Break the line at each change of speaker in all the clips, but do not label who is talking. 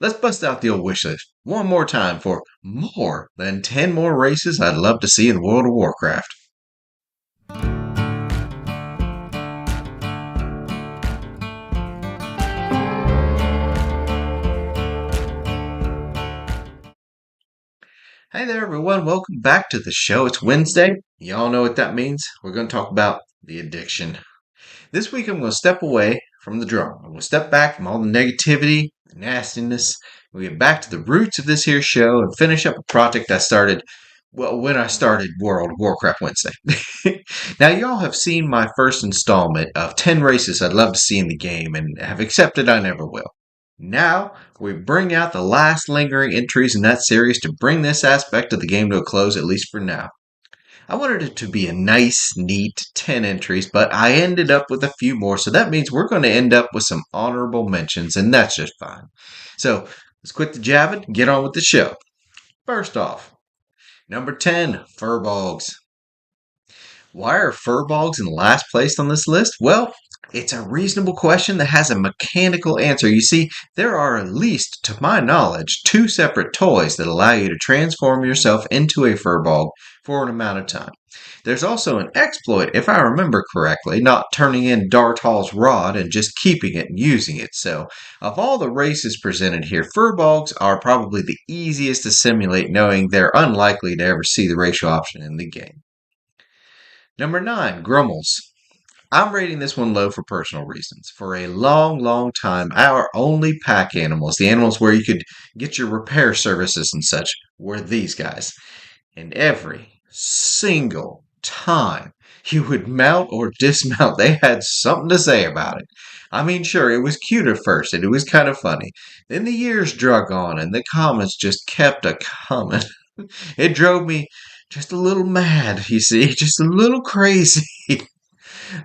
Let's bust out the old wish list one more time for more than 10 more races I'd love to see in World of Warcraft. Hey there, everyone. Welcome back to the show. It's Wednesday. Y'all know what that means. We're going to talk about the addiction. This week, I'm going to step away from the drama. I'm going to step back from all the negativity, the nastiness. We get back to the roots of this here show and finish up a project I started, well, when I started World of Warcraft Wednesday. Now, y'all have seen my first installment of 10 races I'd love to see in the game and have accepted I never will. Now, we bring out the last lingering entries in that series to bring this aspect of the game to a close, at least for now. I wanted it to be a nice, neat 10 entries, but I ended up with a few more, so that means we're going to end up with some honorable mentions, and that's just fine. So, let's quit the jabbing and get on with the show. First off, number 10, Furbolgs. Why are Furbolgs in last place on this list? Well, it's a reasonable question that has a mechanical answer. You see, there are at least, to my knowledge, 2 separate toys that allow you to transform yourself into a Furbolg for an amount of time. There's also an exploit, if I remember correctly, not turning in Dartal's rod and just keeping it and using it. So, of all the races presented here, Furbolgs are probably the easiest to simulate, knowing they're unlikely to ever see the racial option in the game. Number 9, Grummels. I'm rating this one low for personal reasons. For a long, long time, our only pack animals, the animals where you could get your repair services and such, were these guys. And every single time you would mount or dismount, they had something to say about it. I mean, sure, it was cute at first, and it was kind of funny. Then the years drug on, and the comments just kept a-coming. It drove me just a little mad, you see, just a little crazy.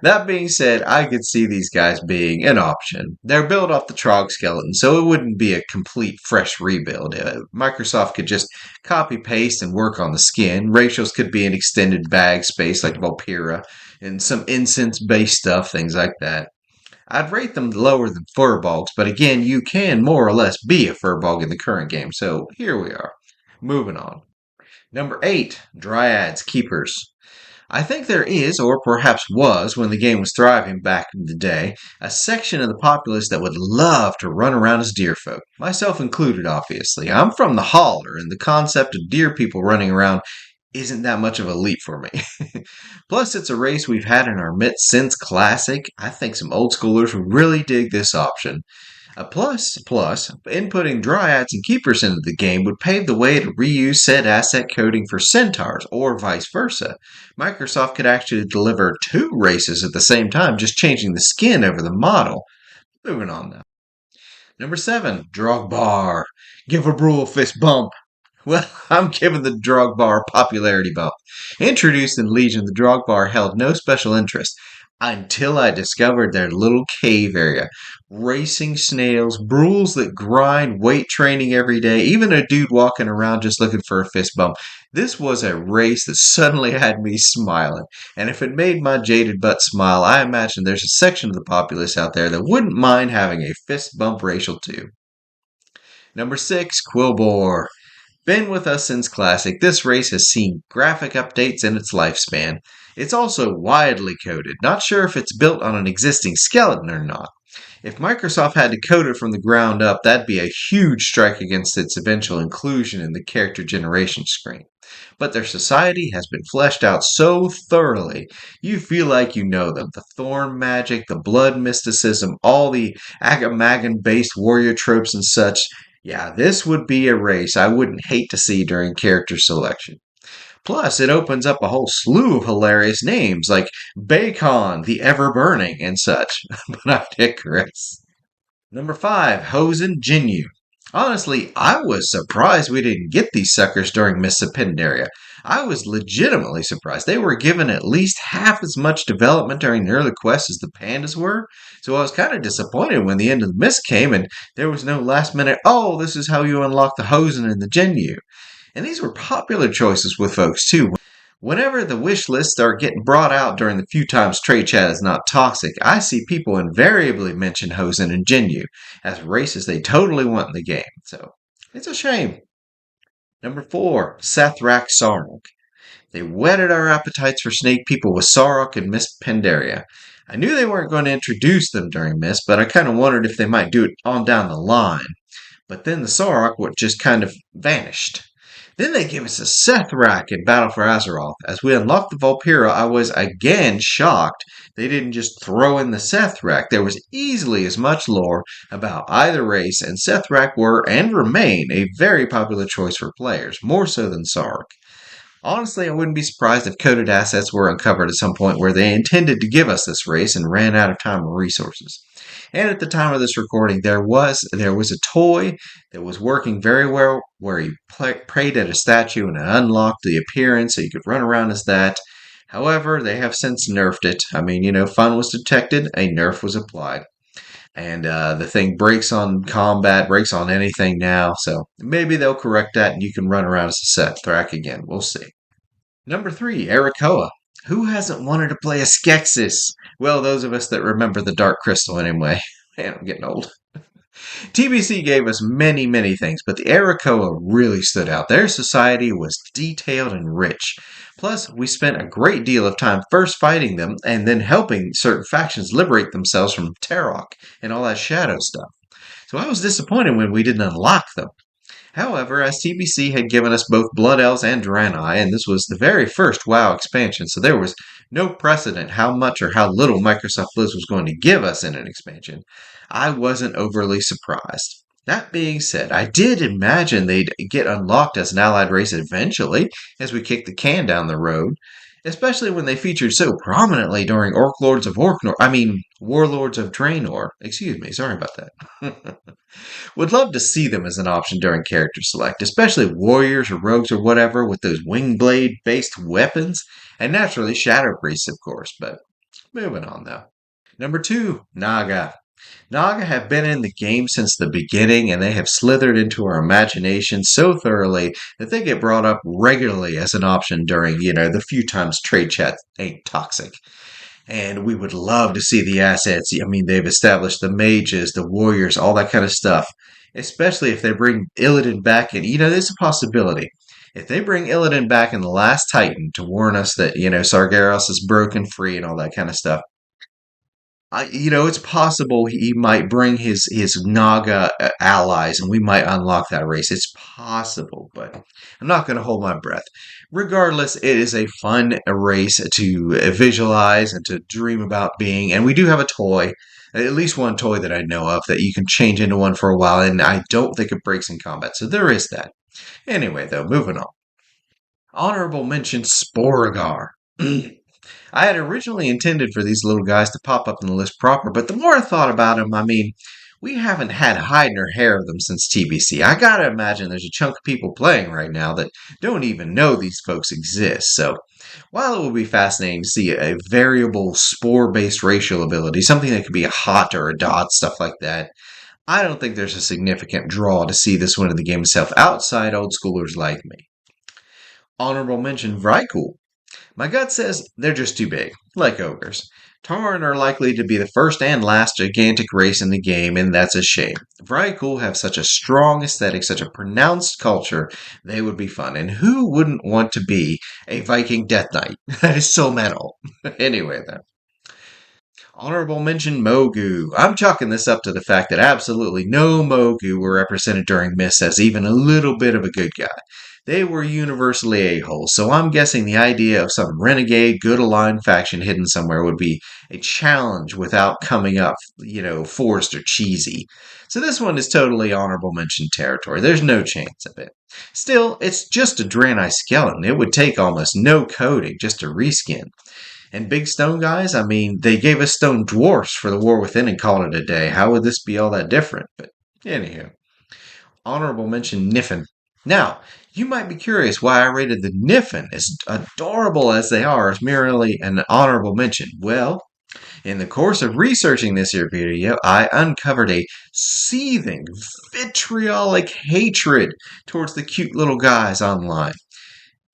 That being said, I could see these guys being an option. They're built off the Trog skeleton, so it wouldn't be a complete fresh rebuild. Microsoft could just copy-paste and work on the skin. Racials could be an extended bag space like Volpira, and some incense-based stuff, things like that. I'd rate them lower than Furbolgs, but again, you can more or less be a Furbolg in the current game, so here we are. Moving on. Number 8, Dryads Keepers. I think there is, or perhaps was, when the game was thriving back in the day, a section of the populace that would love to run around as deer folk. Myself included, obviously. I'm from the holler, and the concept of deer people running around isn't that much of a leap for me. Plus, it's a race we've had in our midst since Classic. I think some old schoolers would really dig this option. Plus, inputting Dryads and Keepers into the game would pave the way to reuse said asset coding for Centaurs, or vice versa. Microsoft could actually deliver 2 races at the same time, just changing the skin over the model. Moving on now. Number 7, Drogbar. Give a Brule a fist bump. Well, I'm giving the Drogbar a popularity bump. Introduced in Legion, the Drogbar held no special interest until I discovered their little cave area. Racing snails, Brules that grind, weight training every day, even a dude walking around just looking for a fist bump. This was a race that suddenly had me smiling. And if it made my jaded butt smile, I imagine there's a section of the populace out there that wouldn't mind having a fist bump racial too. Number 6, Quillbore. Been with us since Classic, this race has seen graphic updates in its lifespan. It's also widely coded, not sure if it's built on an existing skeleton or not. If Microsoft had to code it from the ground up, that'd be a huge strike against its eventual inclusion in the character generation screen. But their society has been fleshed out so thoroughly, you feel like you know them. The thorn magic, the blood mysticism, all the Agamagan-based warrior tropes and such. Yeah, this would be a race I wouldn't hate to see during character selection. Plus, it opens up a whole slew of hilarious names like Bacon, the Ever-Burning, and such. But I digress. Number 5, Hosen Jinyu. Honestly, I was surprised we didn't get these suckers during Miss Pandaria. I was legitimately surprised. They were given at least half as much development during the early quests as the pandas were, so I was kind of disappointed when the end of the mist came and there was no last minute, oh, this is how you unlock the Hosen and the Jinyu. And these were popular choices with folks too. Whenever the wish lists start getting brought out during the few times trade chat is not toxic, I see people invariably mention Hosen and Jinyu as races they totally want in the game. So it's a shame. Number 4, Sethrak Sarnok. They whetted our appetites for snake people with Sarok and Miss Pandaria. I knew they weren't going to introduce them during Miss, but I kind of wondered if they might do it on down the line. But then the Sarok would just kind of vanished. Then they gave us a Sethrak in Battle for Azeroth. As we unlocked the Volpira, I was again shocked they didn't just throw in the Sethrak. There was easily as much lore about either race, and Sethrak were and remain a very popular choice for players, more so than Sark. Honestly, I wouldn't be surprised if coded assets were uncovered at some point where they intended to give us this race and ran out of time or resources. And at the time of this recording, there was a toy that was working very well where you prayed at a statue and it unlocked the appearance so you could run around as that. However, they have since nerfed it. I mean, fun was detected, a nerf was applied. And the thing breaks on combat, breaks on anything now. So maybe they'll correct that and you can run around as a set track again. We'll see. Number 3, Arakoa. Who hasn't wanted to play a Skeksis? Well, those of us that remember the Dark Crystal anyway. Man, I'm getting old. TBC gave us many, many things, but the Arakoa really stood out. Their society was detailed and rich. Plus, we spent a great deal of time first fighting them and then helping certain factions liberate themselves from Tarok and all that shadow stuff. So I was disappointed when we didn't unlock them. However, as TBC had given us both Blood Elves and Draenei, and this was the very first WoW expansion, so there was no precedent how much or how little Microsoft Blizz was going to give us in an expansion, I wasn't overly surprised. That being said, I did imagine they'd get unlocked as an allied race eventually as we kicked the can down the road, especially when they featured so prominently during Warlords of Draenor. Excuse me, sorry about that. Would love to see them as an option during character select, especially warriors or rogues or whatever with those wing blade based weapons, and naturally shadow priests, of course. But moving on though. Number 2, Naga. Naga have been in the game since the beginning, and they have slithered into our imagination so thoroughly that they get brought up regularly as an option during, the few times trade chat ain't toxic. And we would love to see the assets. I mean, they've established the mages, the warriors, all that kind of stuff. Especially if they bring Illidan back in. There's a possibility. If they bring Illidan back in the Last Titan to warn us that, Sargeras is broken free and all that kind of stuff, it's possible he might bring his Naga allies, and we might unlock that race. It's possible, but I'm not going to hold my breath. Regardless, it is a fun race to visualize and to dream about being. And we do have a toy, at least one toy that I know of, that you can change into one for a while, and I don't think it breaks in combat. So there is that. Anyway, though, moving on. Honorable mention Sporagar. I had originally intended for these little guys to pop up in the list proper, but the more I thought about them, we haven't had hide nor hair of them since TBC. I gotta imagine there's a chunk of people playing right now that don't even know these folks exist. So, while it will be fascinating to see a variable spore-based racial ability, something that could be a hot or a dot, stuff like that, I don't think there's a significant draw to see this one in the game itself outside old schoolers like me. Honorable mention Vrykul. My gut says they're just too big, like ogres. Tauren are likely to be the first and last gigantic race in the game, and that's a shame. Vrykul have such a strong aesthetic, such a pronounced culture, they would be fun. And who wouldn't want to be a Viking Death Knight? That is so metal. Anyway, then. Honorable mention Mogu. I'm chalking this up to the fact that absolutely no Mogu were represented during Miss as even a little bit of a good guy. They were universally a-holes, so I'm guessing the idea of some renegade, good-aligned faction hidden somewhere would be a challenge without coming up, forced or cheesy. So this one is totally honorable mention territory. There's no chance of it. Still, it's just a Draenei skeleton. It would take almost no coding just to reskin. And big stone guys, they gave us stone dwarfs for the War Within and called it a day. How would this be all that different? But anywho, honorable mention Niffin. Now, you might be curious why I rated the Niffin, as adorable as they are, as merely an honorable mention. Well, in the course of researching this here video, I uncovered a seething, vitriolic hatred towards the cute little guys online.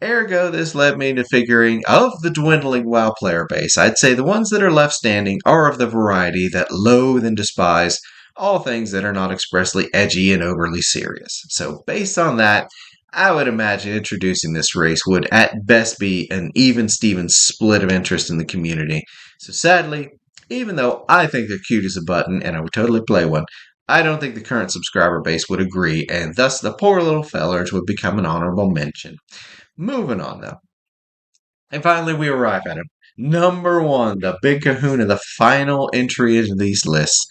Ergo, this led me to figuring of the dwindling WoW player base, I'd say the ones that are left standing are of the variety that loathe and despise all things that are not expressly edgy and overly serious. So, based on that, I would imagine introducing this race would at best be an even Steven split of interest in the community. So, sadly, even though I think they're cute as a button and I would totally play one, I don't think the current subscriber base would agree, and thus the poor little fellers would become an honorable mention. Moving on, though. And finally, we arrive at him. Number one, the big kahuna, the final entry into these lists.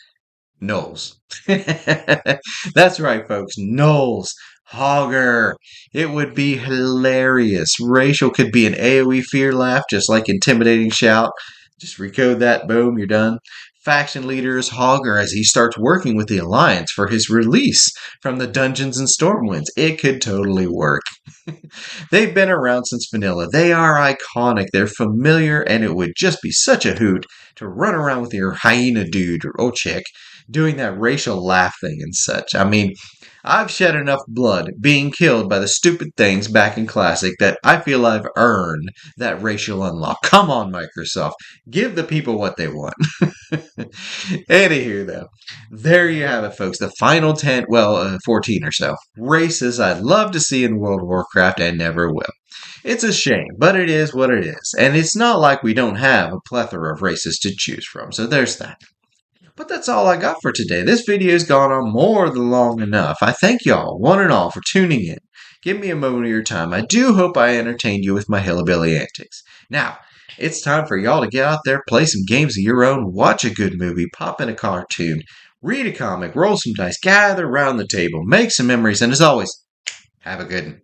Knowles. That's right, folks. Knowles. Hogger. It would be hilarious. Racial could be an AoE fear laugh, just like intimidating shout. Just recode that, boom, you're done. Faction leader is Hogger as he starts working with the Alliance for his release from the Dungeons and Stormwinds. It could totally work. They've been around since vanilla. They are iconic. They're familiar, and it would just be such a hoot to run around with your hyena dude or chick doing that racial laugh thing and such. I mean, I've shed enough blood being killed by the stupid things back in Classic that I feel I've earned that racial unlock. Come on, Microsoft. Give the people what they want. Anywho, though, there you have it, folks. The final 10, 14 or so races I'd love to see in World of Warcraft and never will. It's a shame, but it is what it is. And it's not like we don't have a plethora of races to choose from, so there's that. But that's all I got for today. This video's gone on more than long enough. I thank y'all, one and all, for tuning in. Give me a moment of your time. I do hope I entertained you with my hillbilly antics. Now, it's time for y'all to get out there, play some games of your own, watch a good movie, pop in a cartoon, read a comic, roll some dice, gather around the table, make some memories, and as always, have a good one.